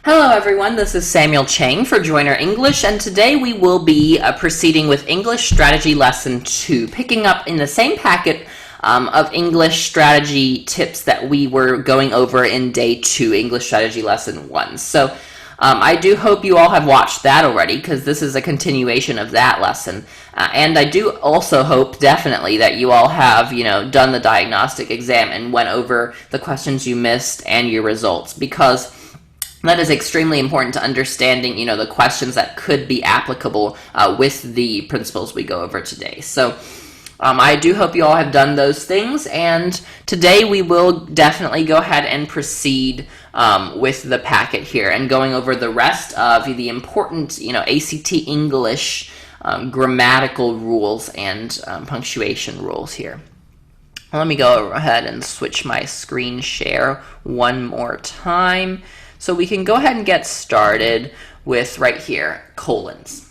Hello everyone, this is Samuel Chang for Joiner English, and today we will be proceeding with English Strategy Lesson 2, picking up in the same packet of English strategy tips that we were going over in Day 2, English Strategy Lesson 1. So I do hope you all have watched that already, because this is a continuation of that lesson. And I do also hope, definitely, that you all have, done the diagnostic exam and went over the questions you missed and your results, because that is extremely important to understanding, the questions that could be applicable with the principles we go over today. So I do hope you all have done those things, and today we will definitely go ahead and proceed with the packet here and going over the rest of the important, ACT English grammatical rules and punctuation rules here. Let me go ahead and switch my screen share one more time. So we can go ahead and get started with right here, colons.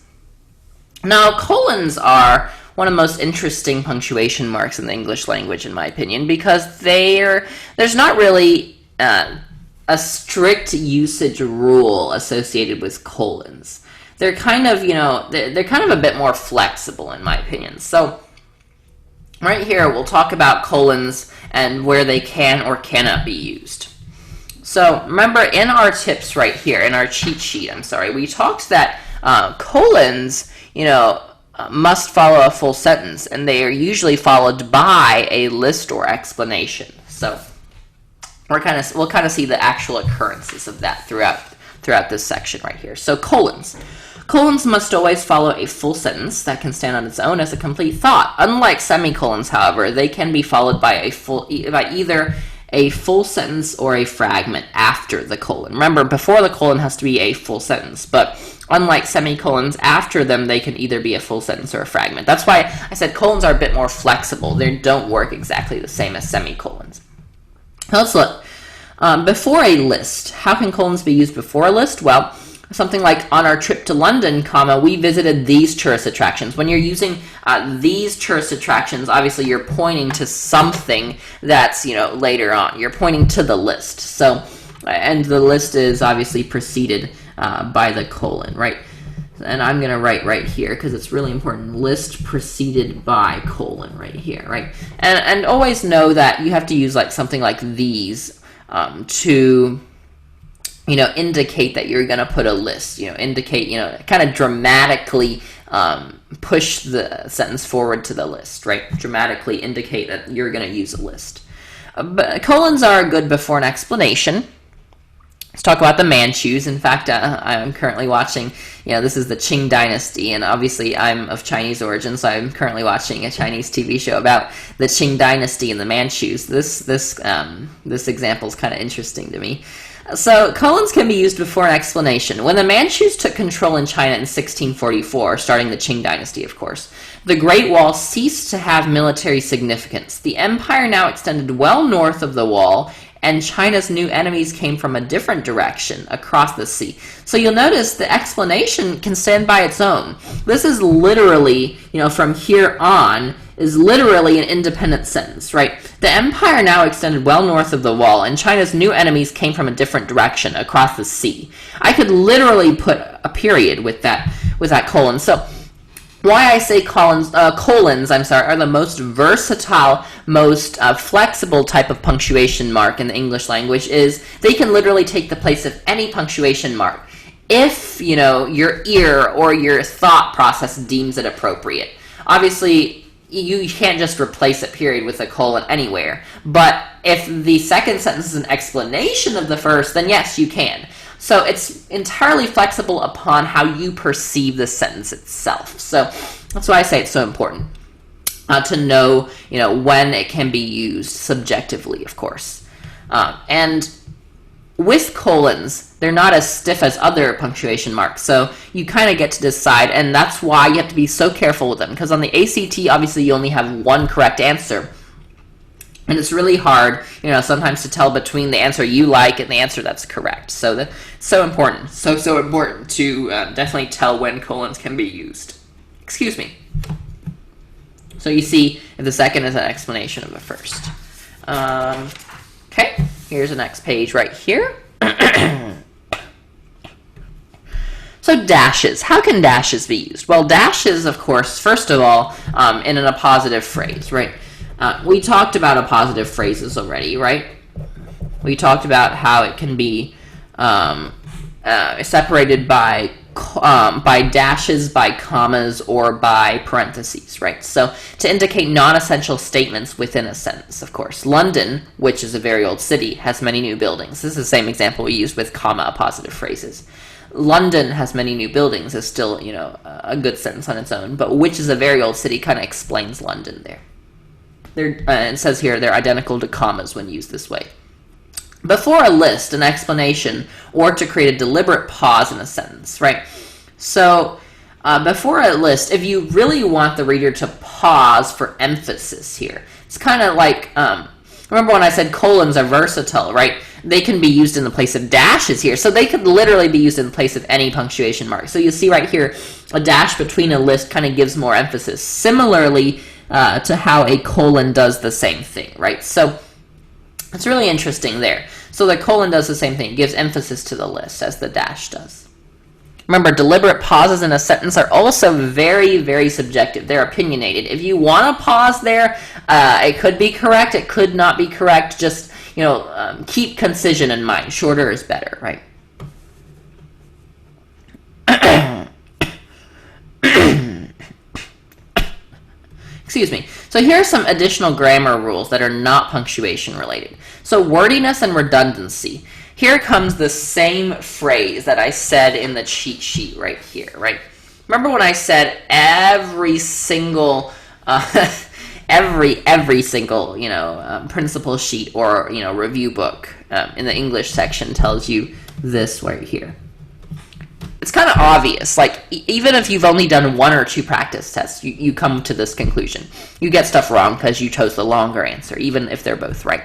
Now, colons are one of the most interesting punctuation marks in the English language, in my opinion, because there's not really a strict usage rule associated with colons. They're kind of, they're kind of a bit more flexible, in my opinion. So right here, we'll talk about colons and where they can or cannot be used. So remember, in our tips right here, in our cheat sheet, we talked that colons, must follow a full sentence, and they are usually followed by a list or explanation. So we'll kind of see the actual occurrences of that throughout this section right here. So colons. Colons must always follow a full sentence that can stand on its own as a complete thought. Unlike semicolons, however, they can be followed by either a full sentence or a fragment after the colon. Remember, before the colon has to be a full sentence, but unlike semicolons, after them they can either be a full sentence or a fragment. That's why I said colons are a bit more flexible. They don't work exactly the same as semicolons. Let's look. Before a list. How can colons be used before a list? Well, something like, on our trip to London, we visited these tourist attractions. When you're using these tourist attractions, obviously you're pointing to something that's, later on. You're pointing to the list. So, and the list is obviously preceded by the colon, right? And I'm going to write right here because it's really important. List preceded by colon right here, right? And always know that you have to use something like these to indicate that you're going to put a list, indicate, kind of dramatically push the sentence forward to the list, right? Dramatically indicate that you're going to use a list. But colons are good before an explanation. Let's talk about the Manchus. In fact, I'm currently watching, this is the Qing Dynasty, and obviously I'm of Chinese origin, so I'm currently watching a Chinese TV show about the Qing Dynasty and the Manchus. This example is kind of interesting to me. So, colons can be used before an explanation. When the Manchus took control in China in 1644, starting the Qing Dynasty, of course, the Great Wall ceased to have military significance. The empire now extended well north of the wall, and China's new enemies came from a different direction, across the sea. So you'll notice the explanation can stand by its own. This is literally, from here on, is literally an independent sentence, right? The empire now extended well north of the wall, and China's new enemies came from a different direction, across the sea. I could literally put a period with that colon. So why I say colons, are the most versatile, most flexible type of punctuation mark in the English language is they can literally take the place of any punctuation mark if, your ear or your thought process deems it appropriate. Obviously, you can't just replace a period with a colon anywhere, but if the second sentence is an explanation of the first, then yes, you can. So it's entirely flexible upon how you perceive the sentence itself. So that's why I say it's so important to know, when it can be used subjectively, of course. And with colons, they're not as stiff as other punctuation marks, so you kind of get to decide, and that's why you have to be so careful with them, because on the ACT, obviously, you only have one correct answer. And it's really hard, sometimes to tell between the answer you like and the answer that's correct. So that's so important. So important to definitely tell when colons can be used. Excuse me. So you see if the second is an explanation of the first. Okay, here's the next page right here. So dashes. How can dashes be used? Well, dashes, of course, first of all, in an appositive phrase, right? We talked about appositive phrases already, right? We talked about how it can be separated by dashes, by commas, or by parentheses, right? So to indicate non-essential statements within a sentence, of course. London, which is a very old city, has many new buildings. This is the same example we used with comma appositive phrases. London has many new buildings is still, you know, a good sentence on its own, but which is a very old city kind of explains London there. It says here they're identical to commas when used this way. Before a list, an explanation, or to create a deliberate pause in a sentence, right? So, before a list, if you really want the reader to pause for emphasis here, it's kind of like, remember when I said colons are versatile, right? They can be used in the place of dashes here, so they could literally be used in the place of any punctuation mark. So you see right here, a dash between a list kind of gives more emphasis, similarly to how a colon does the same thing, right? So, it's really interesting there. So the colon does the same thing. It gives emphasis to the list as the dash does. Remember, deliberate pauses in a sentence are also very, very subjective. They're opinionated. If you want to pause there, it could be correct. It could not be correct. Just, you know, keep concision in mind. Shorter is better, right? Excuse me. So here are some additional grammar rules that are not punctuation related. So wordiness and redundancy. Here comes the same phrase that I said in the cheat sheet right here, right? Remember when I said every single, every single, you know, principal sheet or, you know, review book in the English section tells you this right here. It's kind of obvious, like, even if you've only done 1 or 2 practice tests, you come to this conclusion. You get stuff wrong because you chose the longer answer, even if they're both right.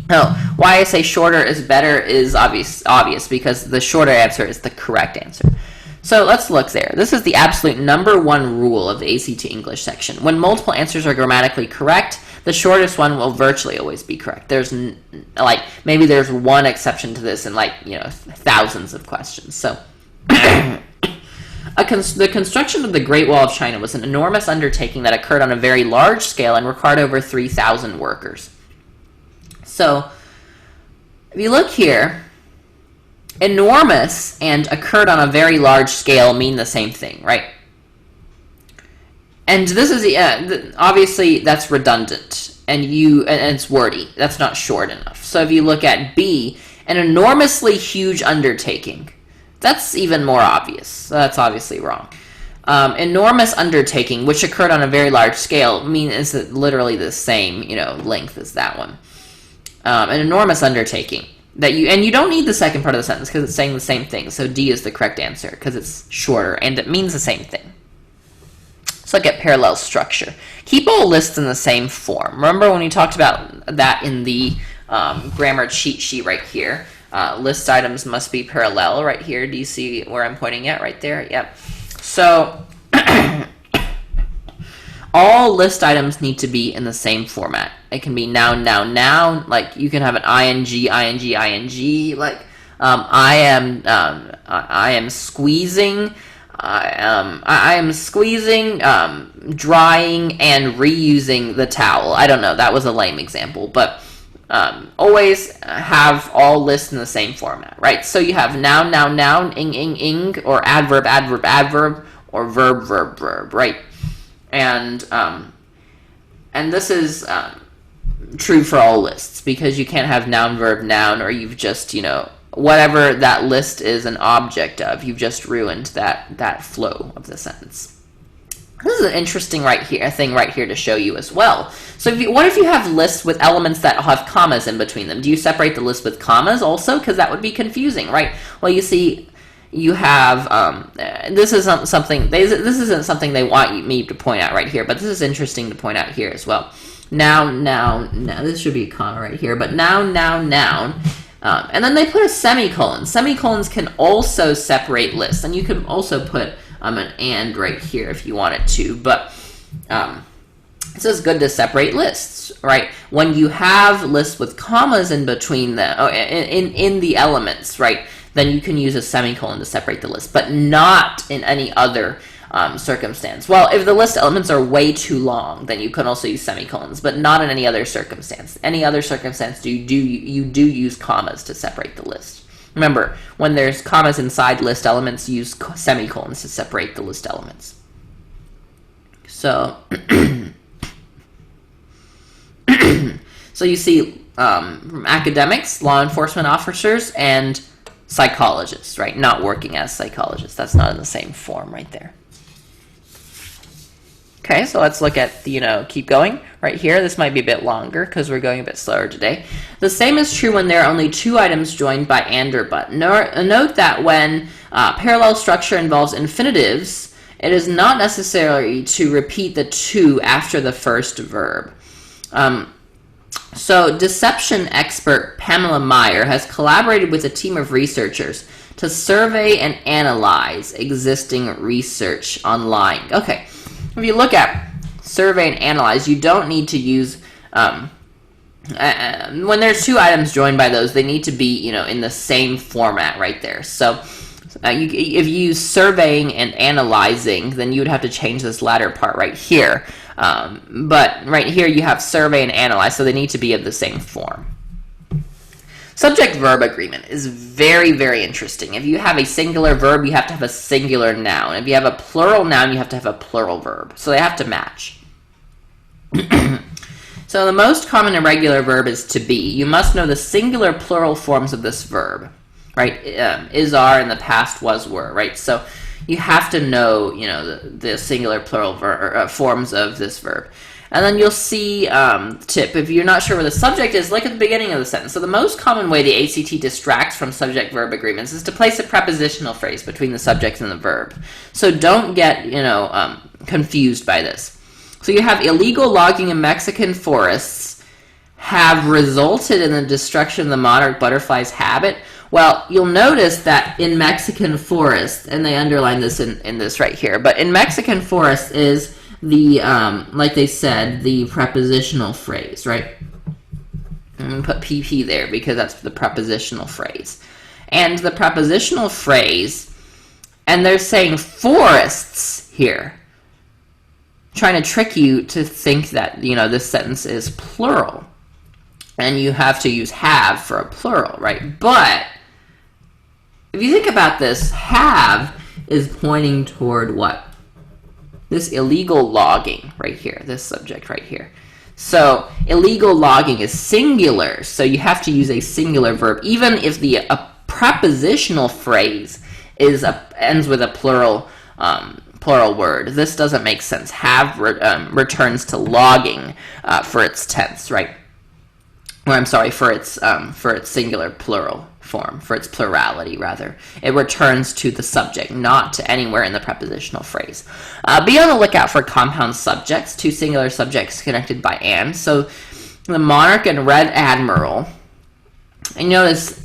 Now, why I say shorter is better is obvious because the shorter answer is the correct answer. So let's look there. This is the absolute #1 rule of the ACT English section. When multiple answers are grammatically correct, the shortest one will virtually always be correct. There's, like, maybe there's one exception to this in, like, you know, thousands of questions. So the construction of the Great Wall of China was an enormous undertaking that occurred on a very large scale and required over 3,000 workers. So, if you look here, enormous and occurred on a very large scale mean the same thing, right? And this is, obviously, that's redundant, and it's wordy. That's not short enough. So if you look at B, an enormously huge undertaking, that's even more obvious. So that's obviously wrong. Enormous undertaking, which occurred on a very large scale, is literally the same, you know, length as that one. An enormous undertaking that you don't need the second part of the sentence because it's saying the same thing. So D is the correct answer because it's shorter and it means the same thing. Let's look at parallel structure. Keep all lists in the same form. Remember when we talked about that in the grammar cheat sheet right here? List items must be parallel right here. Do you see where I'm pointing at right there? Yep. So all list items need to be in the same format. It can be noun, noun, noun. Like you can have an ing, ing, ing. Like I am squeezing. I am squeezing, drying, and reusing the towel. I don't know. That was a lame example, but always have all lists in the same format, right? So you have noun, noun, noun, ing, or adverb, adverb, adverb, or verb, verb, verb, right? And this is true for all lists because you can't have noun, verb, noun, or you've just, whatever that list is an object of, you've just ruined that flow of the sentence. This is an interesting thing right here to show you as well. So what if you have lists with elements that have commas in between them? Do you separate the list with commas also? Because that would be confusing, right? Well, you see, you have, this isn't something they want me to point out right here, but this is interesting to point out here as well. Noun, noun, noun. This should be a comma right here, but noun, noun, noun. And then they put a semicolon. Semicolons can also separate lists, and you can also put an and right here if you wanted to, but This is good to separate lists, right? When you have lists with commas in between them, in the elements, right, then you can use a semicolon to separate the list, but not in any other circumstance. Well, if the list elements are way too long, then you can also use semicolons, but not in any other circumstance. Any other circumstance, you do use commas to separate the list. Remember, when there's commas inside list elements, use semicolons to separate the list elements. So, so you see from academics, law enforcement officers, and psychologists, right? Not working as psychologists. That's not in the same form right there. Okay, so let's look at, keep going right here. This might be a bit longer because we're going a bit slower today. The same is true when there are only two items joined by and or but. Note that when parallel structure involves infinitives, it is not necessary to repeat the to after the first verb. So deception expert Pamela Meyer has collaborated with a team of researchers to survey and analyze existing research on lying. Okay. If you look at survey and analyze, you don't need to use, when there's two items joined by those, they need to be, in the same format right there. So if you use surveying and analyzing, then you would have to change this latter part right here. But right here you have survey and analyze, so they need to be of the same form. Subject-verb agreement is very, very interesting. If you have a singular verb, you have to have a singular noun. If you have a plural noun, you have to have a plural verb. So they have to match. So the most common irregular verb is to be. You must know the singular plural forms of this verb, right? Is, are, in the past, was, were, right? So you have to know, the singular plural forms of this verb. And then you'll see, tip, if you're not sure where the subject is, look at the beginning of the sentence. So the most common way the ACT distracts from subject-verb agreements is to place a prepositional phrase between the subject and the verb. So don't get, confused by this. So you have illegal logging in Mexican forests have resulted in the destruction of the monarch butterfly's habit. Well, you'll notice that in Mexican forest, and they underline this in this right here, but in Mexican forest is the, like they said, the prepositional phrase, right? I'm going to put PP there because that's the prepositional phrase. And the prepositional phrase, and they're saying forests here, trying to trick you to think that, this sentence is plural. And you have to use have for a plural, right? But if you think about this, have is pointing toward what? This illegal logging right here, this subject right here. So illegal logging is singular, so you have to use a singular verb, even if a prepositional phrase ends with a plural word. This doesn't make sense. Have returns to logging for its tense, right? Or I'm sorry, for its singular plural form, for its plurality, rather. It returns to the subject, not to anywhere in the prepositional phrase. Be on the lookout for compound subjects, two singular subjects connected by and. So the monarch and red admiral. And notice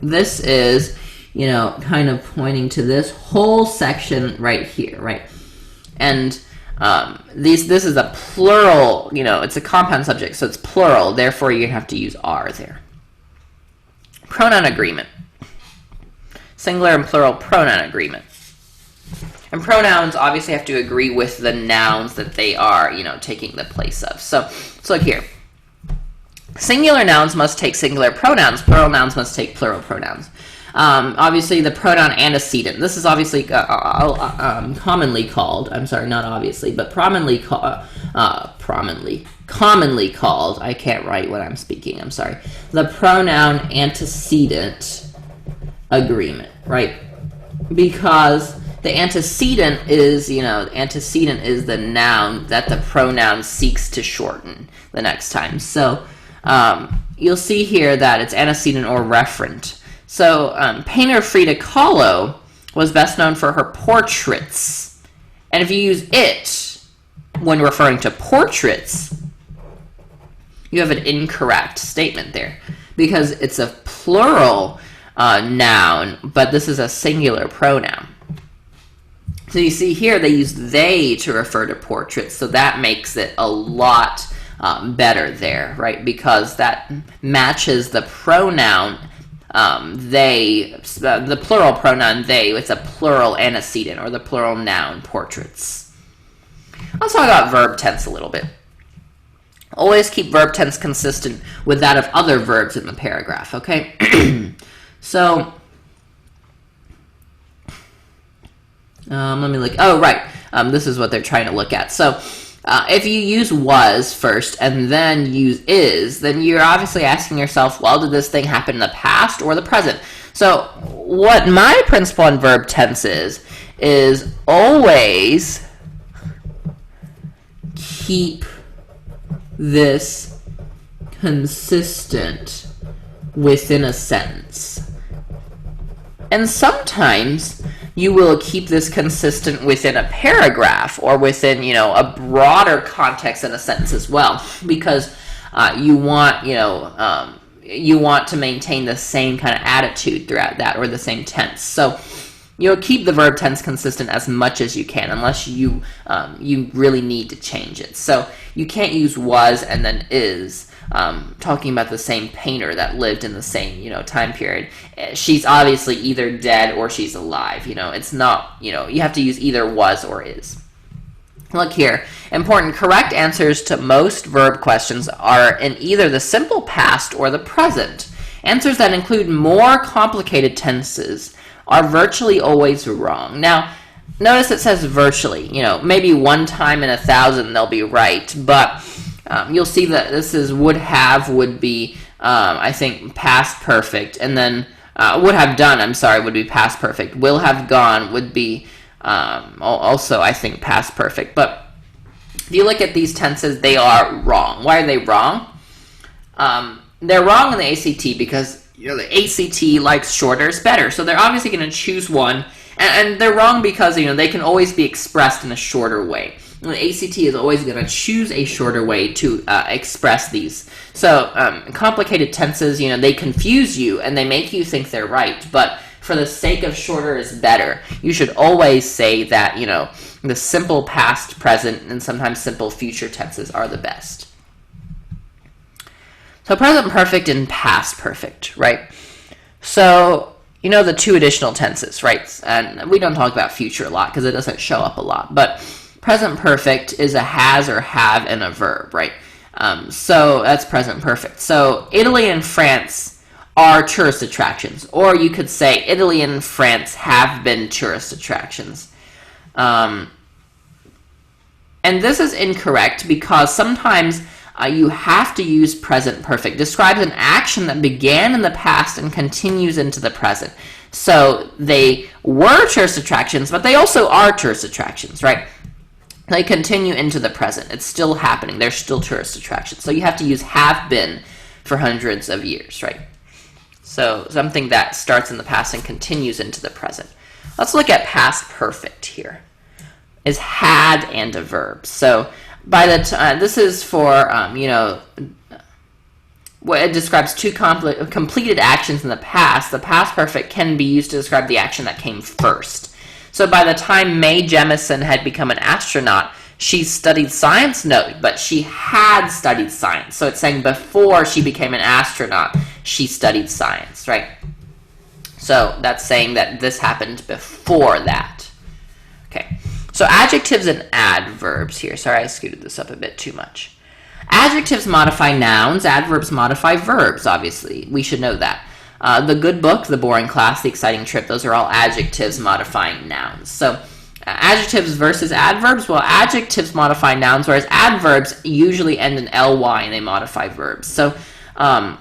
this is, kind of pointing to this whole section right here, right? And this is a plural, it's a compound subject, so it's plural, therefore you have to use are there. Pronoun agreement. Singular and plural pronoun agreement. And pronouns obviously have to agree with the nouns that they are, taking the place of. So let's look here. Singular nouns must take singular pronouns. Plural nouns must take plural pronouns. Obviously, the pronoun antecedent. This is obviously commonly called, I'm sorry, not obviously, but commonly called, I can't write when I'm speaking, I'm sorry, the pronoun antecedent agreement, right? Because the antecedent is, antecedent is the noun that the pronoun seeks to shorten the next time. So, you'll see here that it's antecedent or referent. So, painter Frida Kahlo was best known for her portraits. And if you use it when referring to portraits, you have an incorrect statement there. Because it's a plural noun, but this is a singular pronoun. So you see here they use they to refer to portraits, so that makes it a lot better there, right? Because that matches the pronoun they, the plural pronoun they. It's a plural antecedent, or the plural noun portraits. Let's talk about verb tense a little bit. Always keep verb tense consistent with that of other verbs in the paragraph, okay? So, let me look. Oh, right. This is what they're trying to look at. So, if you use was first and then use is, then you're obviously asking yourself, well, did this thing happen in the past or the present? So, what my principle in verb tense is always keep this consistent within a sentence. And sometimes you will keep this consistent within a paragraph or within, a broader context in a sentence as well, because you want, you want to maintain the same kind of attitude throughout that, or the same tense. So you'll keep the verb tense consistent as much as you can, unless you really need to change it. So you can't use was and then is, talking about the same painter that lived in the same, time period. She's obviously either dead or she's alive. It's not, you have to use either was or is. Look here. Important. Correct answers to most verb questions are in either the simple past or the present. Answers that include more complicated tenses are virtually always wrong. Now, notice it says virtually. Maybe one time in 1,000 they'll be right, but you'll see that this is would have, would be, I think, past perfect, and then would have done, would be past perfect. Will have gone would be also, I think, past perfect. But if you look at these tenses, they are wrong. Why are they wrong? They're wrong in the ACT because the ACT likes shorter is better. So they're obviously going to choose one, and they're wrong because they can always be expressed in a shorter way. The ACT is always going to choose a shorter way to express these. So complicated tenses, they confuse you and they make you think they're right. But for the sake of shorter is better, you should always say that, the simple past, present, and sometimes simple future tenses are the best. So present perfect and past perfect, right? So, the two additional tenses, right? And we don't talk about future a lot because it doesn't show up a lot. But present perfect is a has or have and a verb, right? So that's present perfect. So Italy and France are tourist attractions. Or you could say Italy and France have been tourist attractions. And this is incorrect because sometimes you have to use present perfect. Describes an action that began in the past and continues into the present. So they were tourist attractions, but they also are tourist attractions, right? They continue into the present. It's still happening. They're still tourist attractions. So you have to use have been for hundreds of years, right? So something that starts in the past and continues into the present. Let's look at past perfect here. Is had and a verb. So by the time, this is for, what it describes two completed actions in the past. The past perfect can be used to describe the action that came first. So by the time Mae Jemison had become an astronaut, she studied science? No, but she had studied science. So it's saying before she became an astronaut, she studied science, right? So that's saying that this happened before that. Okay, so adjectives and adverbs here. Sorry, I scooted this up a bit too much. Adjectives modify nouns, adverbs modify verbs, obviously. We should know that. The good book, the boring class, the exciting trip, those are all adjectives modifying nouns. So adjectives versus adverbs, well, adjectives modify nouns, whereas adverbs usually end in ly and they modify verbs. So on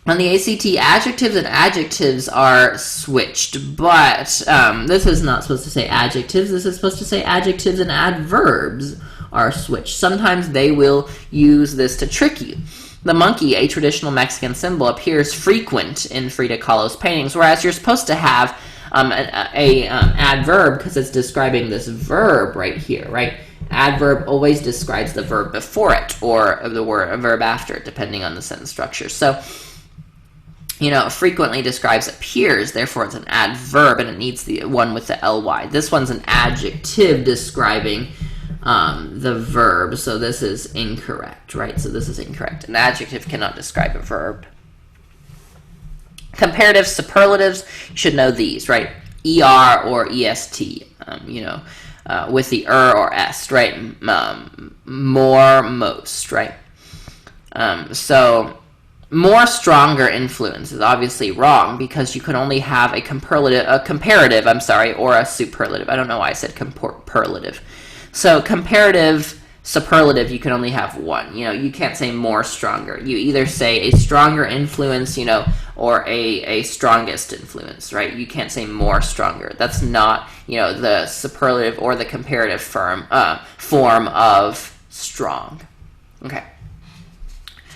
the ACT, adjectives and adjectives are switched, but this is not supposed to say adjectives. This is supposed to say adjectives and adverbs are switched. Sometimes they will use this to trick you. The monkey, a traditional Mexican symbol, appears frequent in Frida Kahlo's paintings, whereas you're supposed to have an adverb because it's describing this verb right here, right? Adverb always describes the verb before it or the verb after it, depending on the sentence structure. So frequently describes appears, therefore it's an adverb and it needs the one with the ly. This one's an adjective describing the verb, so this is incorrect, right? So this is incorrect. An adjective cannot describe a verb. Comparative superlatives, you should know these, right? ER or EST, with the or est, right? More, most, right? So more stronger influence is obviously wrong because you can only have a comparative, or a superlative. I don't know why I said superlative. So comparative superlative, you can only have one. You can't say more stronger. You either say a stronger influence, or a strongest influence, right? You can't say more stronger. That's not, the superlative or the comparative form of strong. Okay.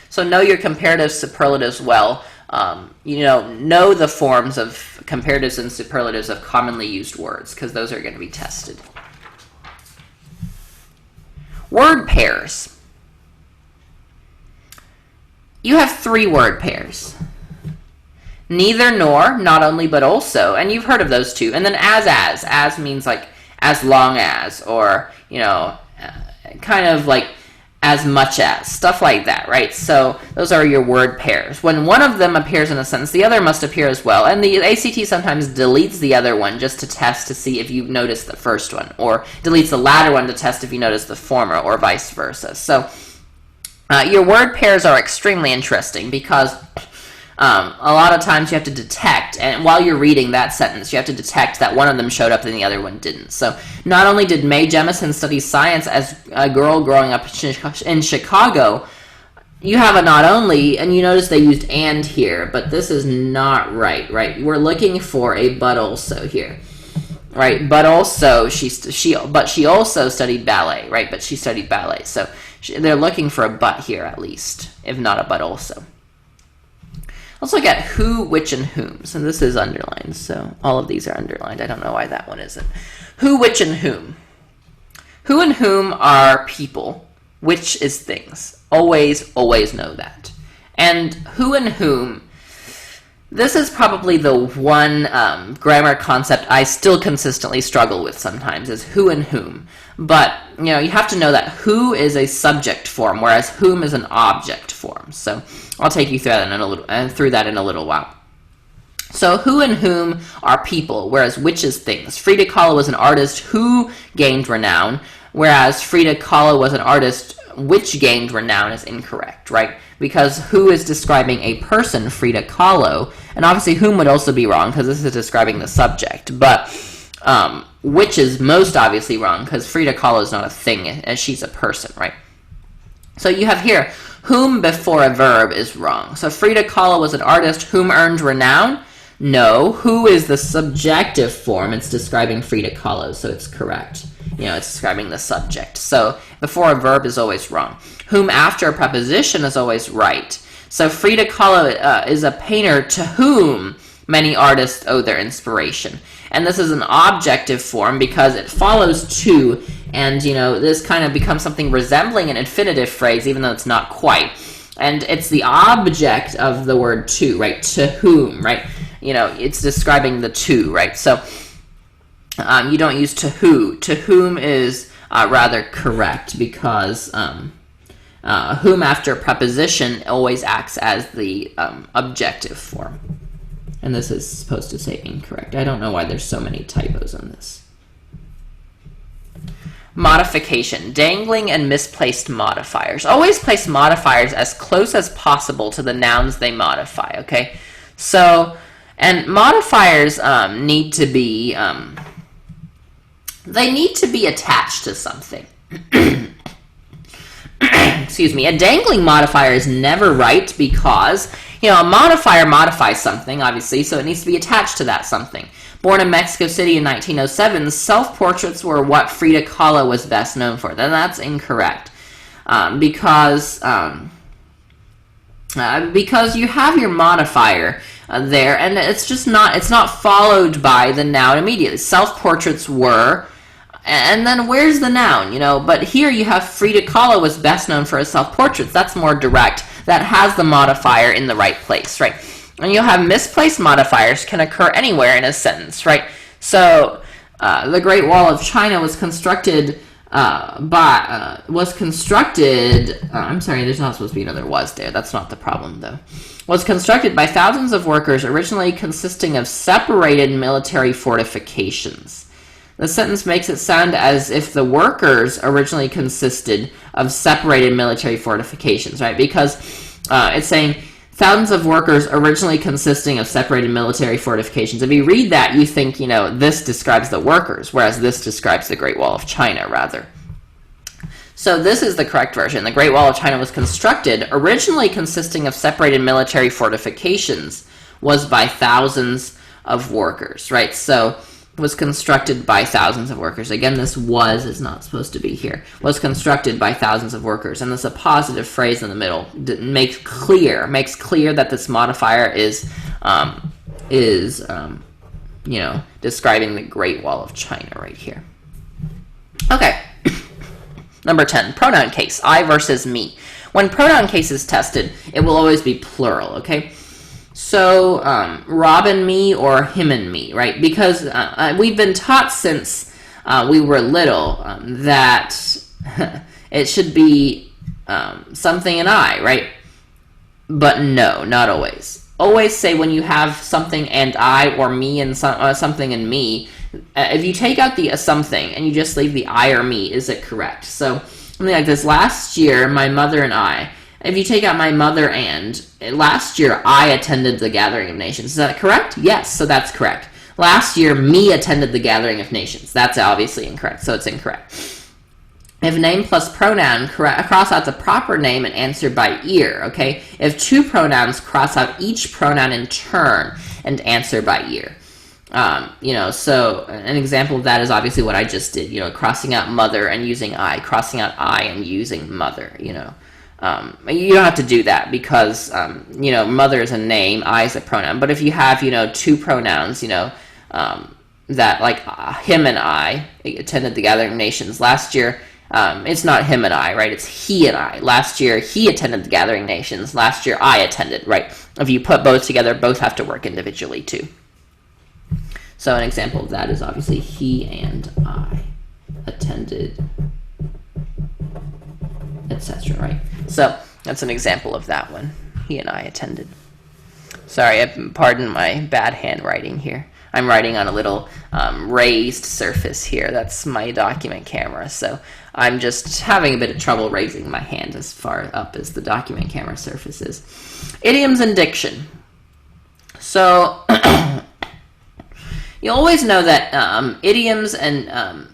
So know your comparative superlatives well. Know the forms of comparatives and superlatives of commonly used words, because those are going to be tested. Word pairs. You have 3 word pairs. Neither nor, not only but also, and you've heard of those two. And then as. As means like as long as, or, kind of like as much as, stuff like that, right? So those are your word pairs. When one of them appears in a sentence, the other must appear as well. And the ACT sometimes deletes the other one just to test to see if you noticed the first one, or deletes the latter one to test if you noticed the former, or vice versa. So your word pairs are extremely interesting because a lot of times you have to detect, and while you're reading that sentence, you have to detect that one of them showed up and the other one didn't. So not only did Mae Jemison study science as a girl growing up in Chicago, you have a not only, and you notice they used and here, but this is not right? We're looking for a but also here, right? But also, she also studied ballet, right? But she studied ballet, so they're looking for a but here at least, if not a but also. Let's look at who, which, and whom. So this is underlined, so all of these are underlined. I don't know why that one isn't. Who, which, and whom. Who and whom are people, which is things. Always, always know that. And who and whom, this is probably the one grammar concept I still consistently struggle with sometimes, is who and whom. But, you have to know that who is a subject form, whereas whom is an object form. So I'll take you through that in a little while. So who and whom are people, whereas which is things. Frida Kahlo was an artist who gained renown, whereas Frida Kahlo was an artist which gained renown is incorrect, right? Because who is describing a person, Frida Kahlo, and obviously whom would also be wrong because this is describing the subject, but which is most obviously wrong because Frida Kahlo is not a thing, as she's a person, right? So you have here, whom before a verb is wrong. So Frida Kahlo was an artist whom earned renown. No, who is the subjective form. It's describing Frida Kahlo, so it's correct. It's describing the subject. So before a verb is always wrong. Whom after a preposition is always right. So Frida Kahlo is a painter to whom many artists owe their inspiration. And this is an objective form because it follows to, and this kind of becomes something resembling an infinitive phrase, even though it's not quite. And it's the object of the word to, right? To whom, right? It's describing the to, right? So you don't use to who. To whom is rather correct because whom after preposition always acts as the objective form. And this is supposed to say incorrect. I don't know why there's so many typos on this. Modification. Dangling and misplaced modifiers. Always place modifiers as close as possible to the nouns they modify, okay? So, and modifiers need to be, they need to be attached to something. Excuse me. A dangling modifier is never right because, a modifier modifies something, obviously, so it needs to be attached to that something. Born in Mexico City in 1907, self-portraits were what Frida Kahlo was best known for. Then that's incorrect because you have your modifier there, and it's not followed by the noun immediately. Self-portraits were, and then where's the noun, But here you have Frida Kahlo was best known for his self-portraits. That's more direct. That has the modifier in the right place, right? And you'll have misplaced modifiers can occur anywhere in a sentence, right? So the Great Wall of China was constructed I'm sorry, there's not supposed to be another was there. That's not the problem, though. Was constructed by thousands of workers originally consisting of separated military fortifications. The sentence makes it sound as if the workers originally consisted of separated military fortifications, right? Because it's saying thousands of workers originally consisting of separated military fortifications. If you read that, you think, this describes the workers, whereas this describes the Great Wall of China, rather. So this is the correct version. The Great Wall of China was constructed, originally consisting of separated military fortifications, was by thousands of workers, right? So was constructed by thousands of workers. Again, this was is not supposed to be here. Was constructed by thousands of workers. And there's a positive phrase in the middle that makes clear that this modifier is describing the Great Wall of China right here. Okay. Number 10, pronoun case, I versus me. When pronoun case is tested, it will always be plural, okay? So, Rob and me or him and me, right? Because we've been taught since we were little that it should be something and I, right? But no, not always. Always say when you have something and I or me and something and me, if you take out the something and you just leave the I or me, is it correct? So, something like this. Last year, my mother and I. If you take out my mother and, last year I attended the Gathering of Nations. Is that correct? Yes, so that's correct. Last year, me attended the Gathering of Nations. That's obviously incorrect, so it's incorrect. If name plus pronoun, cross out the proper name and answer by ear, okay? If two pronouns, cross out each pronoun in turn and answer by ear. So an example of that is obviously what I just did, crossing out mother and using I, crossing out I and using mother, You don't have to do that because, mother is a name, I is a pronoun. But if you have, two pronouns, that like him and I attended the Gathering of Nations. Last year, it's not him and I, right? It's he and I. Last year, he attended the Gathering of Nations. Last year, I attended, right? If you put both together, both have to work individually too. So an example of that is obviously he and I attended, etc., right? So that's an example of that one. He and I attended. Sorry, pardon my bad handwriting here. I'm writing on a little raised surface here. That's my document camera. So I'm just having a bit of trouble raising my hand as far up as the document camera surface is. Idioms and diction. So you always know that idioms and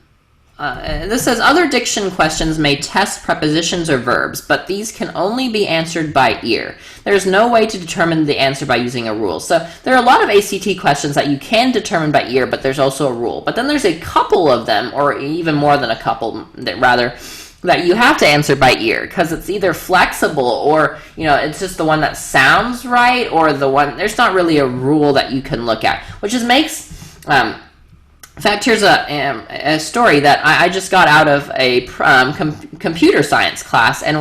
this says other diction questions may test prepositions or verbs, but these can only be answered by ear. There's no way to determine the answer by using a rule. So there are a lot of ACT questions that you can determine by ear, but there's also a rule. But then there's a couple of them, or even more than a couple, that you have to answer by ear, because it's either flexible or, it's just the one that sounds right, or the one, there's not really a rule that you can look at, which just makes, in fact, here's a story that I just got out of a computer science class, and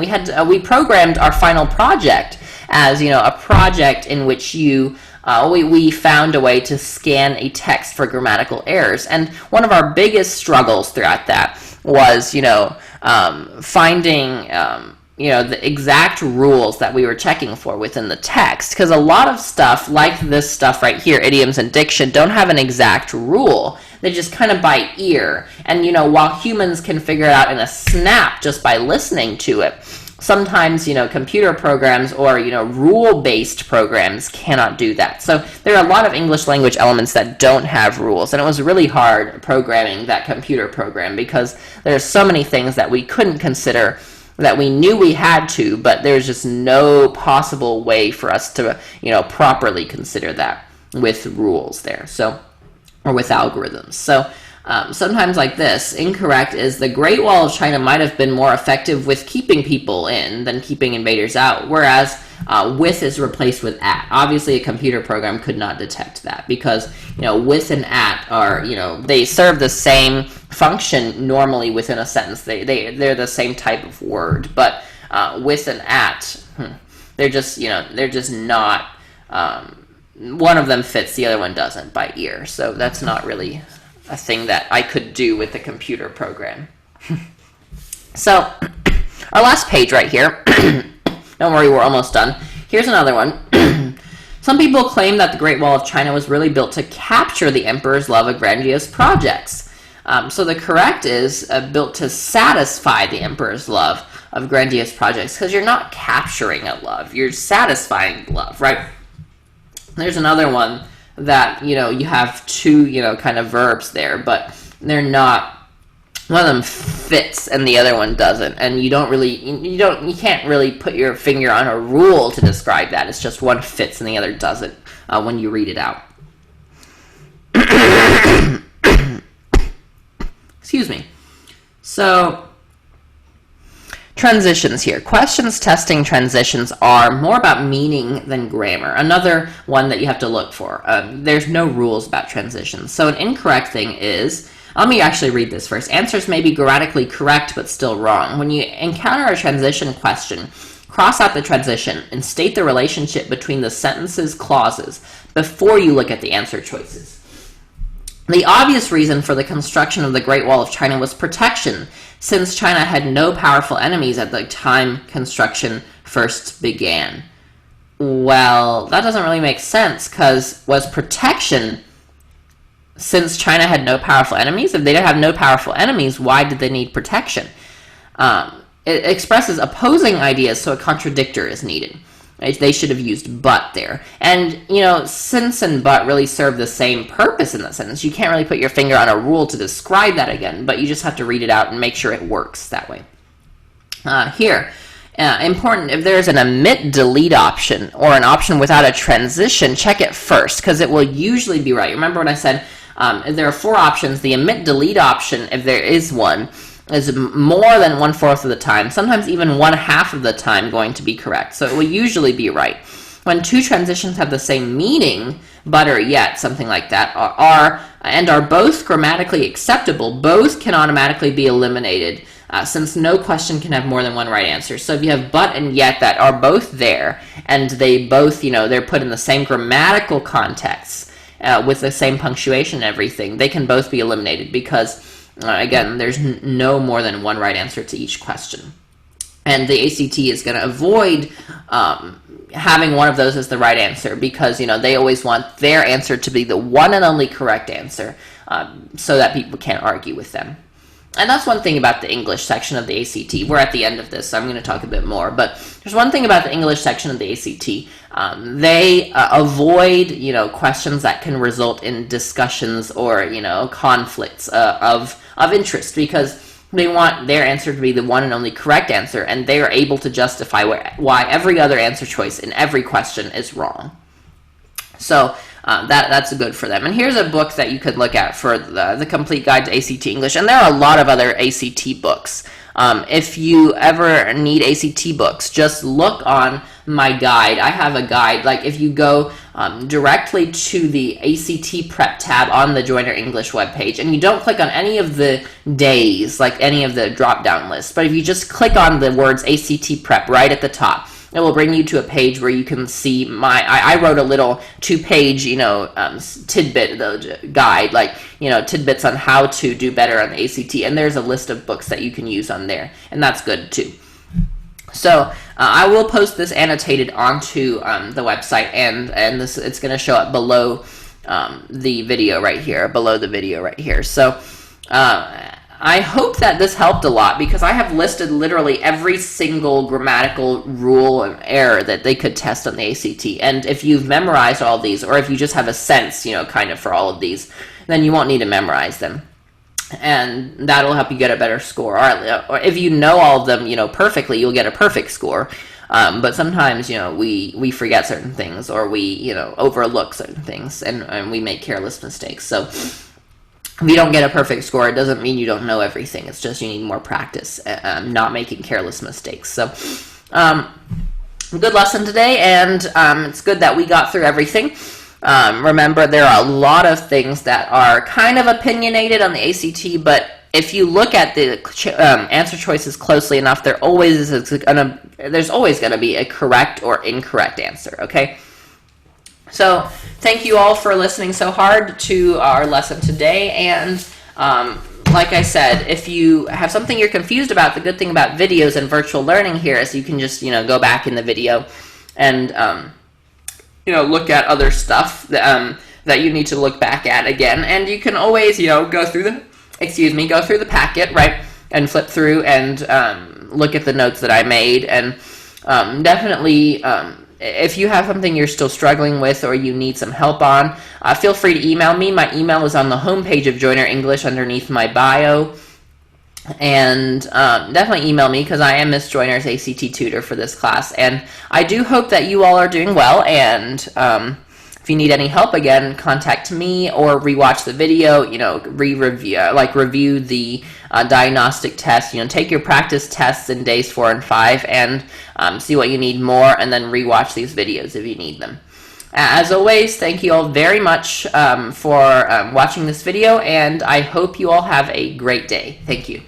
we programmed our final project as a project in which we found a way to scan a text for grammatical errors. And one of our biggest struggles throughout that was finding the exact rules that we were checking for within the text, because a lot of stuff like this stuff right here, idioms and diction, don't have an exact rule. They just kind of by ear. And, while humans can figure it out in a snap just by listening to it, sometimes, computer programs or, rule-based programs cannot do that. So there are a lot of English language elements that don't have rules. And it was really hard programming that computer program because there's so many things that we couldn't consider that we knew we had to, but there's just no possible way for us to, properly consider that with rules there. So, or with algorithms. So sometimes like this, incorrect is the Great Wall of China might have been more effective with keeping people in than keeping invaders out, whereas with is replaced with at. Obviously a computer program could not detect that because, with and at are, they serve the same function normally within a sentence. They're the same type of word, but with and at, they're just not one of them fits, the other one doesn't by ear. So that's not really a thing that I could do with the computer program. So our last page right here, don't worry, we're almost done. Here's another one. Some people claim that the Great Wall of China was really built to capture the emperor's love of grandiose projects. So the correct is built to satisfy the emperor's love of grandiose projects, because you're not capturing a love, you're satisfying love, right? There's another one that, you have two, kind of verbs there, but they're not, one of them fits and the other one doesn't, and you can't really put your finger on a rule to describe that. It's just one fits and the other doesn't when you read it out. Excuse me. So, transitions here. Questions testing transitions are more about meaning than grammar. Another one that you have to look for. There's no rules about transitions. So an incorrect thing is, let me actually read this first. Answers may be grammatically correct but still wrong. When you encounter a transition question, cross out the transition and state the relationship between the sentence's clauses before you look at the answer choices. The obvious reason for the construction of the Great Wall of China was protection, since China had no powerful enemies at the time construction first began. Well, that doesn't really make sense, because was protection since China had no powerful enemies? If they didn't have no powerful enemies, why did they need protection? It expresses opposing ideas, so a contradictor is needed. They should have used but there. And, since and but really serve the same purpose in that sentence. You can't really put your finger on a rule to describe that again, but you just have to read it out and make sure it works that way. Important, if there's an omit delete option or an option without a transition, check it first, because it will usually be right. Remember when I said there are 4 options? The omit delete option, if there is one, is more than 1/4 of the time, sometimes even 1/2 of the time, going to be correct. So it will usually be right. When 2 transitions have the same meaning, but or yet, something like that, are both grammatically acceptable, both can automatically be eliminated, since no question can have more than one right answer. So if you have but and yet that are both there, and they both, they're put in the same grammatical context, with the same punctuation and everything, they can both be eliminated, because again, there's no more than one right answer to each question. And the ACT is going to avoid having one of those as the right answer, because, they always want their answer to be the one and only correct answer, so that people can't argue with them. And that's one thing about the English section of the ACT. We're at the end of this, so I'm going to talk a bit more. But there's one thing about the English section of the ACT. They avoid, questions that can result in discussions or, conflicts of interest, because they want their answer to be the one and only correct answer, and they are able to justify why every other answer choice in every question is wrong. So that's good for them. And here's a book that you could look at for the Complete Guide to ACT English. And there are a lot of other ACT books. If you ever need ACT books, just look on my guide. I have a guide. Like if you go directly to the ACT Prep tab on the Joiner English webpage, and you don't click on any of the days, like any of the drop-down lists, but if you just click on the words ACT Prep right at the top, it will bring you to a page where you can see I wrote a little 2-page, tidbit guide, like, tidbits on how to do better on the ACT, and there's a list of books that you can use on there, and that's good too. So I will post this annotated onto the website, and it's going to show up below the video right here, So I hope that this helped a lot, because I have listed literally every single grammatical rule and error that they could test on the ACT. And if you've memorized all these, or if you just have a sense, kind of for all of these, then you won't need to memorize them. And that'll help you get a better score. Or if you know all of them, perfectly, you'll get a perfect score. But sometimes, we forget certain things, or we, overlook certain things, and we make careless mistakes. So if you don't get a perfect score, it doesn't mean you don't know everything. It's just you need more practice, not making careless mistakes. So, good lesson today, and it's good that we got through everything. Remember, there are a lot of things that are kind of opinionated on the ACT, but if you look at the answer choices closely enough, there's always going to be a correct or incorrect answer, okay? So thank you all for listening so hard to our lesson today. And like I said, if you have something you're confused about, the good thing about videos and virtual learning here is you can just, go back in the video and, look at other stuff that you need to look back at again. And you can always, go through the packet, right, and flip through and look at the notes that I made. And definitely, if you have something you're still struggling with or you need some help on, feel free to email me. My email is on the homepage of Joiner English underneath my bio. And definitely email me because I am Miss Joiner's ACT tutor for this class. And I do hope that you all are doing well. And if you need any help, again, contact me or rewatch the video, review the diagnostic test, take your practice tests in days 4 and 5 and see what you need more, and then rewatch these videos if you need them. As always, thank you all very much for watching this video, and I hope you all have a great day. Thank you.